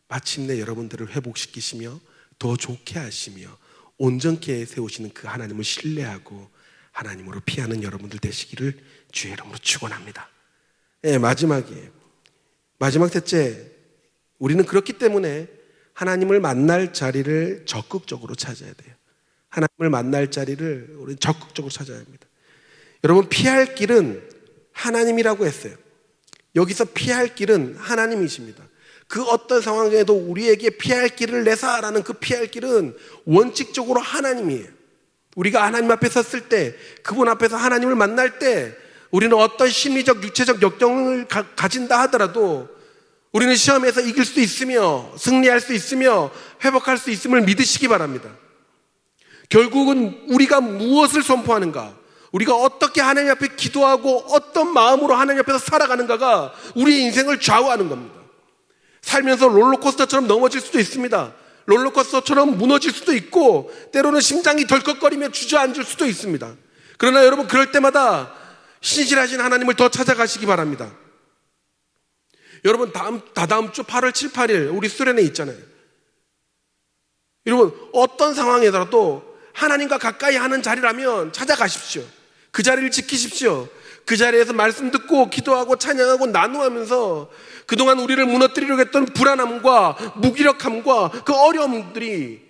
마침내 여러분들을 회복시키시며 더 좋게 하시며 온전케 세우시는 그 하나님을 신뢰하고 하나님으로 피하는 여러분들 되시기를 주의 이름으로 축원합니다. 마지막 셋째, 우리는 그렇기 때문에 하나님을 만날 자리를 적극적으로 찾아야 돼요. 하나님을 만날 자리를 우리는 적극적으로 찾아야 합니다. 여러분, 피할 길은 하나님이라고 했어요. 여기서 피할 길은 하나님이십니다. 그 어떤 상황에도 우리에게 피할 길을 내사라는 그 피할 길은 원칙적으로 하나님이에요. 우리가 하나님 앞에 섰을 때, 그분 앞에서 하나님을 만날 때 우리는 어떤 심리적, 육체적 역경을 가진다 하더라도 우리는 시험에서 이길 수 있으며 승리할 수 있으며 회복할 수 있음을 믿으시기 바랍니다. 결국은 우리가 무엇을 선포하는가, 우리가 어떻게 하나님 앞에 기도하고 어떤 마음으로 하나님 앞에서 살아가는가가 우리의 인생을 좌우하는 겁니다. 살면서 롤러코스터처럼 넘어질 수도 있습니다. 롤러코스터처럼 무너질 수도 있고 때로는 심장이 덜컥거리며 주저앉을 수도 있습니다. 그러나 여러분, 그럴 때마다 신실하신 하나님을 더 찾아가시기 바랍니다. 여러분, 다다음 주 8월 7, 8일 우리 수련회 있잖아요. 여러분, 어떤 상황에서라도 하나님과 가까이 하는 자리라면 찾아가십시오. 그 자리를 지키십시오. 그 자리에서 말씀 듣고 기도하고 찬양하고 나누면서 그동안 우리를 무너뜨리려고 했던 불안함과 무기력함과 그 어려움들이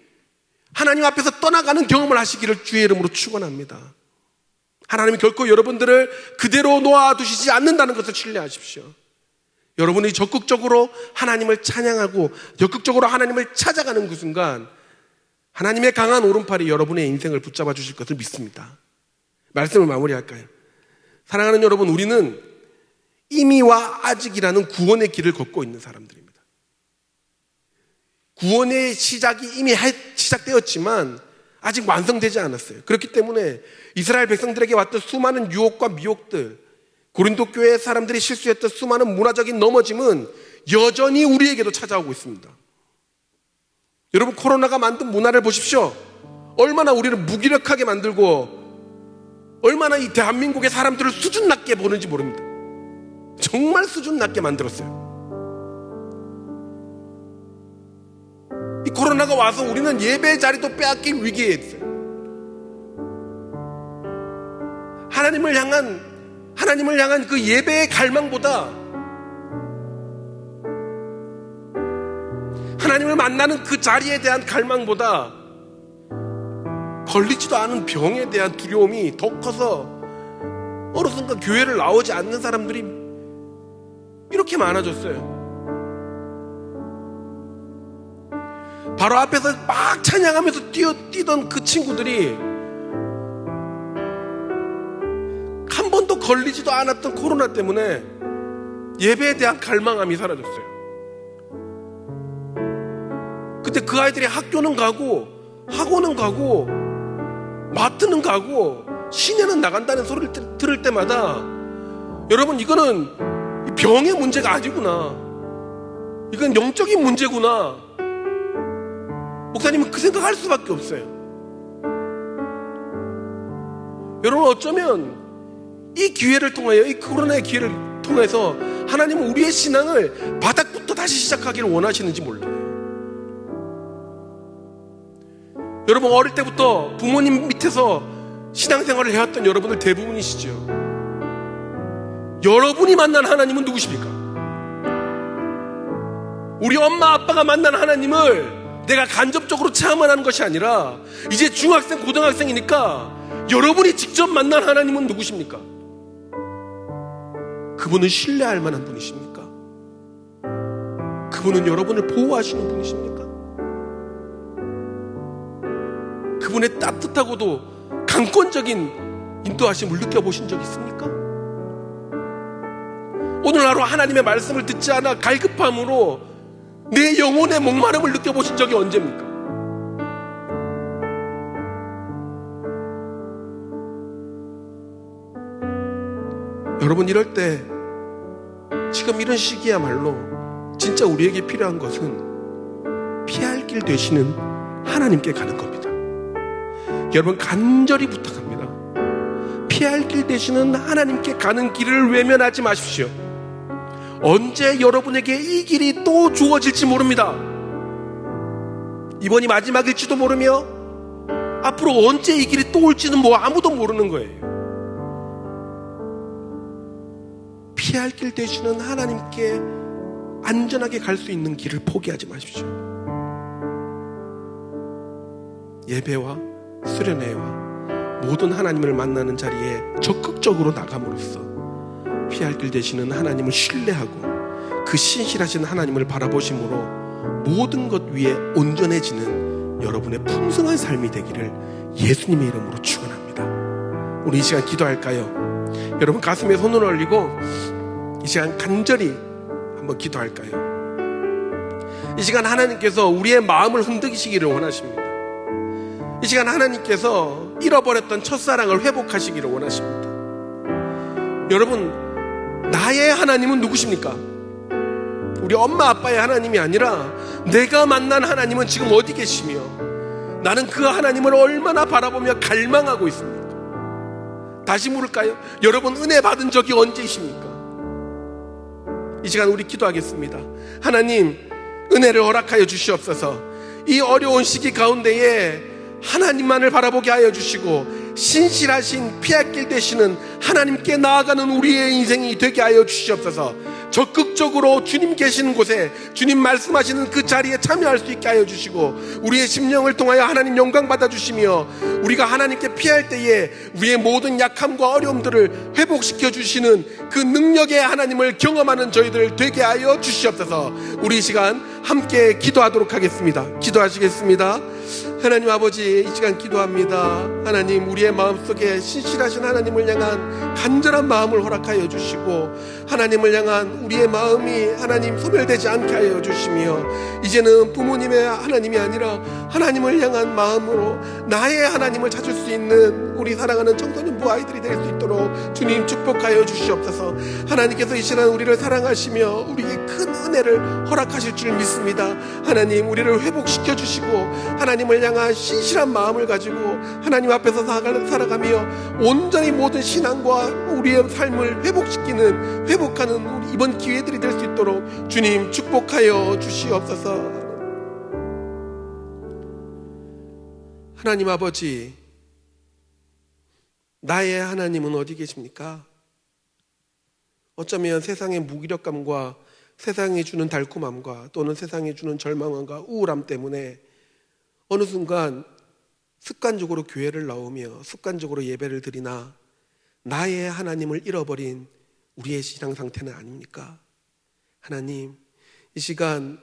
하나님 앞에서 떠나가는 경험을 하시기를 주의 이름으로 축원합니다. 하나님이 결코 여러분들을 그대로 놓아두시지 않는다는 것을 신뢰하십시오. 여러분이 적극적으로 하나님을 찬양하고 적극적으로 하나님을 찾아가는 그 순간 하나님의 강한 오른팔이 여러분의 인생을 붙잡아 주실 것을 믿습니다. 말씀을 마무리할까요? 사랑하는 여러분, 우리는 이미와 아직이라는 구원의 길을 걷고 있는 사람들입니다. 구원의 시작이 이미 시작되었지만 아직 완성되지 않았어요. 그렇기 때문에 이스라엘 백성들에게 왔던 수많은 유혹과 미혹들, 고린도 교회 사람들이 실수했던 수많은 문화적인 넘어짐은 여전히 우리에게도 찾아오고 있습니다. 여러분, 코로나가 만든 문화를 보십시오. 얼마나 우리를 무기력하게 만들고 얼마나 이 대한민국의 사람들을 수준 낮게 보는지 모릅니다. 정말 수준 낮게 만들었어요. 이 코로나가 와서 우리는 예배 자리도 빼앗길 위기에 있어요. 하나님을 향한 그 예배의 갈망보다, 하나님을 만나는 그 자리에 대한 갈망보다 걸리지도 않은 병에 대한 두려움이 더 커서 어느 순간 교회를 나오지 않는 사람들이 이렇게 많아졌어요. 바로 앞에서 막 찬양하면서 뛰던 그 친구들이 한 번도 걸리지도 않았던 코로나 때문에 예배에 대한 갈망함이 사라졌어요. 근데 그 아이들이 학교는 가고 학원은 가고 마트는 가고 시내는 나간다는 소리를 들을 때마다 여러분, 이거는 병의 문제가 아니구나, 이건 영적인 문제구나, 목사님은 그 생각할 수밖에 없어요. 여러분, 어쩌면 이 기회를 통하여, 이 코로나의 기회를 통해서 하나님은 우리의 신앙을 바닥부터 다시 시작하기를 원하시는지 몰라요. 여러분, 어릴 때부터 부모님 밑에서 신앙생활을 해왔던 여러분들 대부분이시죠. 여러분이 만난 하나님은 누구십니까? 우리 엄마 아빠가 만난 하나님을 내가 간접적으로 체험을 하는 것이 아니라 이제 중학생, 고등학생이니까 여러분이 직접 만난 하나님은 누구십니까? 그분은 신뢰할 만한 분이십니까? 그분은 여러분을 보호하시는 분이십니까? 그분의 따뜻하고도 강권적인 인도하심을 느껴보신 적 있습니까? 오늘 하루 하나님의 말씀을 듣지 않아 갈급함으로 내 영혼의 목마름을 느껴보신 적이 언제입니까? 여러분, 이럴 때 지금 이런 시기야말로 진짜 우리에게 필요한 것은 피할 길 되시는 하나님께 가는 겁니다. 여러분, 간절히 부탁합니다. 피할 길 되시는 하나님께 가는 길을 외면하지 마십시오. 언제 여러분에게 이 길이 또 주어질지 모릅니다. 이번이 마지막일지도 모르며 앞으로 언제 이 길이 또 올지는 아무도 모르는 거예요. 피할 길 되시는 하나님께 안전하게 갈 수 있는 길을 포기하지 마십시오. 예배와 수련회와 모든 하나님을 만나는 자리에 적극적으로 나감으로써 피할 길 되시는 하나님을 신뢰하고 그 신실하신 하나님을 바라보심으로 모든 것 위에 온전해지는 여러분의 풍성한 삶이 되기를 예수님의 이름으로 축원합니다. 우리 이 시간 기도할까요? 여러분, 가슴에 손을 올리고 이 시간 간절히 한번 기도할까요? 이 시간 하나님께서 우리의 마음을 흔들기시기를 원하십니다. 이 시간 하나님께서 잃어버렸던 첫사랑을 회복하시기를 원하십니다. 여러분, 나의 하나님은 누구십니까? 우리 엄마 아빠의 하나님이 아니라 내가 만난 하나님은 지금 어디 계시며 나는 그 하나님을 얼마나 바라보며 갈망하고 있습니까? 다시 물을까요? 여러분, 은혜 받은 적이 언제이십니까? 이 시간 우리 기도하겠습니다. 하나님, 은혜를 허락하여 주시옵소서. 이 어려운 시기 가운데에 하나님만을 바라보게 하여 주시고 신실하신 피할 길 되시는 하나님께 나아가는 우리의 인생이 되게 하여 주시옵소서. 적극적으로 주님 계시는 곳에 주님 말씀하시는 그 자리에 참여할 수 있게 하여 주시고 우리의 심령을 통하여 하나님 영광 받아 주시며 우리가 하나님께 피할 때에 우리의 모든 약함과 어려움들을 회복시켜 주시는 그 능력의 하나님을 경험하는 저희들 되게 하여 주시옵소서. 우리 이 시간 함께 기도하도록 하겠습니다. 기도하시겠습니다. 하나님 아버지, 이 시간 기도합니다. 하나님, 우리의 마음속에 신실하신 하나님을 향한 간절한 마음을 허락하여 주시고 하나님을 향한 우리의 마음이 하나님 소멸되지 않게 하여 주시며 이제는 부모님의 하나님이 아니라 하나님을 향한 마음으로 나의 하나님을 찾을 수 있는 우리 사랑하는 청소년부 아이들이 될 수 있도록 주님 축복하여 주시옵소서. 하나님께서 이 시간 우리를 사랑하시며 우리에게 큰 은혜를 허락하실 줄 믿습니다. 하나님, 우리를 회복시켜 주시고 하나님을 향한 신실한 마음을 가지고 하나님 앞에서 살아가며 온전히 모든 신앙과 우리의 삶을 회복하는 우리 이번 기회들이 될 수 있도록 주님 축복하여 주시옵소서. 하나님 아버지, 나의 하나님은 어디 계십니까? 어쩌면 세상의 무기력감과 세상이 주는 달콤함과 또는 세상이 주는 절망함과 우울함 때문에 어느 순간 습관적으로 교회를 나오며 습관적으로 예배를 드리나 나의 하나님을 잃어버린 우리의 신앙 상태는 아닙니까? 하나님, 이 시간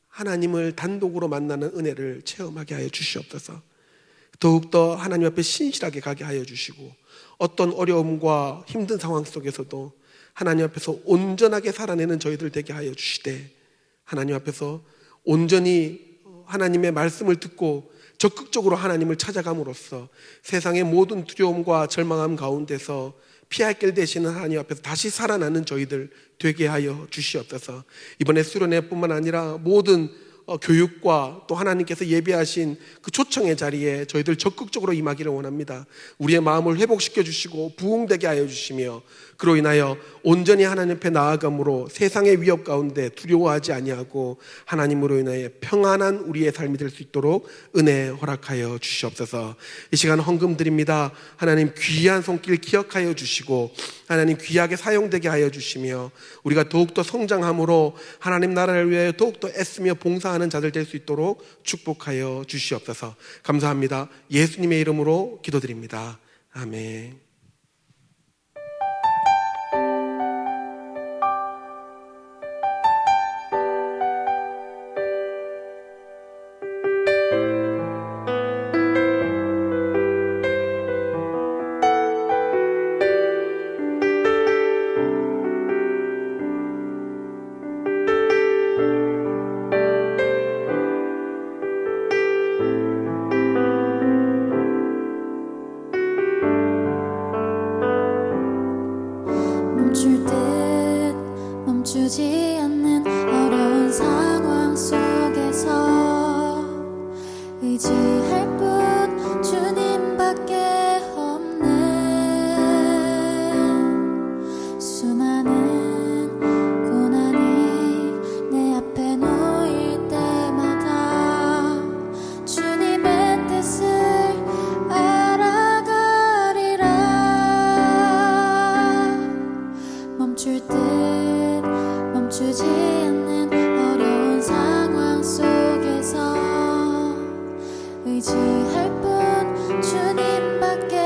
하나님을 단독으로 만나는 은혜를 체험하게 하여 주시옵소서. 더욱더 하나님 앞에 신실하게 가게 하여 주시고 어떤 어려움과 힘든 상황 속에서도 하나님 앞에서 온전하게 살아내는 저희들 되게 하여 주시되, 하나님 앞에서 온전히 하나님의 말씀을 듣고 적극적으로 하나님을 찾아감으로써 세상의 모든 두려움과 절망함 가운데서 피할 길 되시는 하나님 앞에서 다시 살아나는 저희들 되게 하여 주시옵소서. 이번에 수련회뿐만 아니라 모든 교육과 또 하나님께서 예비하신 그 초청의 자리에 저희들 적극적으로 임하기를 원합니다. 우리의 마음을 회복시켜 주시고 부흥되게 하여 주시며, 그로 인하여 온전히 하나님 앞에 나아감으로 세상의 위협 가운데 두려워하지 아니하고 하나님으로 인하여 평안한 우리의 삶이 될 수 있도록 은혜 허락하여 주시옵소서. 이 시간 헌금 드립니다. 하나님 귀한 손길 기억하여 주시고 하나님 귀하게 사용되게 하여 주시며, 우리가 더욱더 성장함으로 하나님 나라를 위하여 더욱더 애쓰며 봉사하는 자들 될 수 있도록 축복하여 주시옵소서. 감사합니다. 예수님의 이름으로 기도드립니다. 아멘. 멈출 듯 멈추지 않는 어려운 상황 속에서 의지할 뿐 주님밖에 없는 수많은 고난이 내 앞에 놓일 때마다 주님의 뜻을 알아가리라. 멈출 듯 멈추지 않는 어려운 상황 속에서 의지할 뿐 주님밖에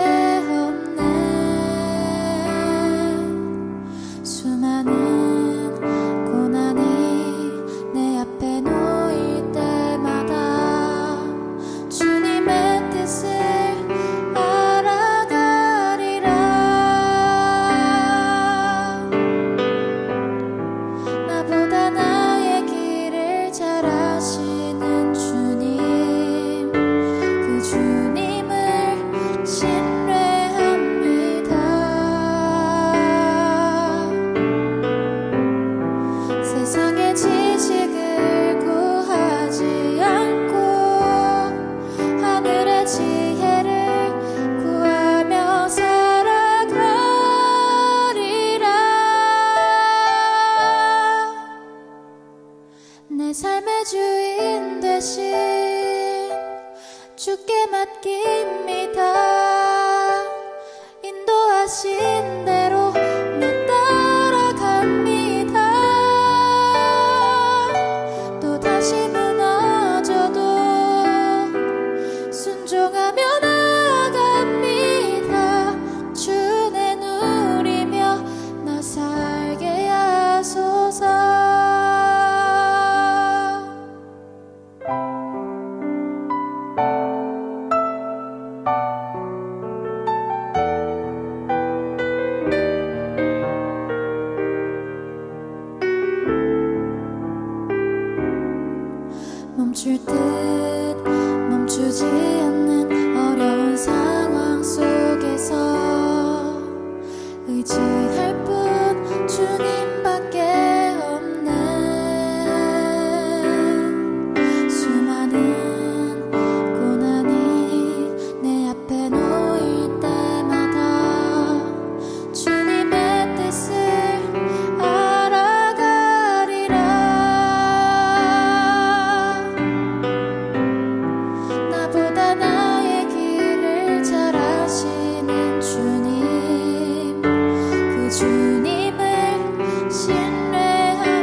없는 수많은 고난이 내 앞에 놓일 때마다 주님의 뜻을 알아가리라. 나보다 나의 길을 잘 아시는 주님, 그 주님을 신뢰합니다. 세상의 지식을 구하지 않고 하늘의 지혜를 구하며 살아가리라. 내 삶의 주인 되신 주께 맡깁니다. 인도하신 대로 나 따라갑니다. 또 다시 무너져도 순종하며 나아갑니다. 주는 누리며 나 살게 하소서. 멈출 듯 멈추지 않는 어려운 상황 속에서 의지할 뿐 주님밖에 없는 수많은 고난이 내 앞에 놓일 때마다 주님의 뜻을 알아가리라. 나보다 나의 길을 잘 아시는 주님, 그 주님을 신뢰합니다.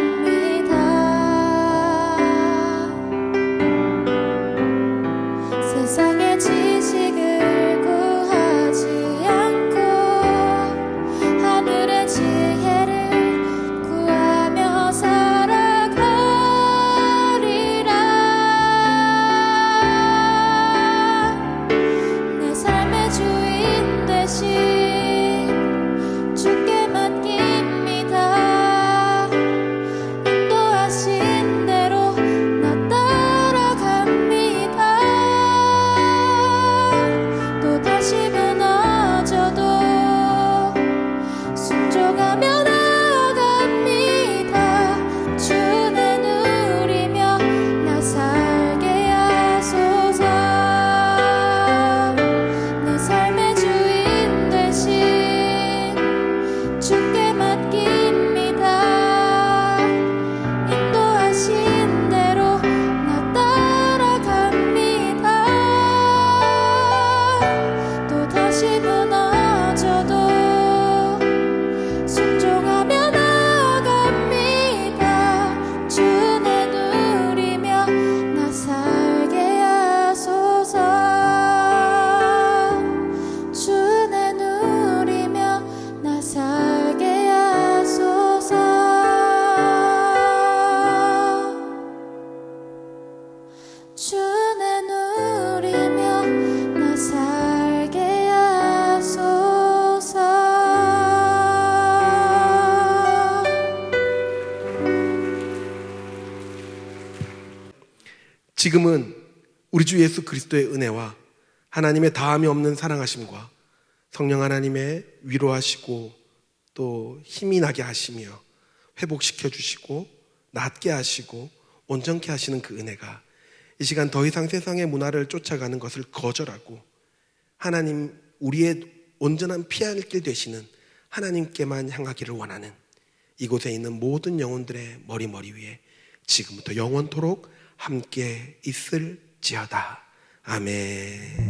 세상의 지식 지금은 우리 주 예수 그리스도의 은혜와 하나님의 다함이 없는 사랑하심과 성령 하나님의 위로하시고 또 힘이 나게 하시며 회복시켜 주시고 낫게 하시고 온전케 하시는 그 은혜가 이 시간 더 이상 세상의 문화를 쫓아가는 것을 거절하고 하나님, 우리의 온전한 피할 길 되시는 하나님께만 향하기를 원하는 이곳에 있는 모든 영혼들의 머리 위에 지금부터 영원토록 함께 있을지어다. 아멘.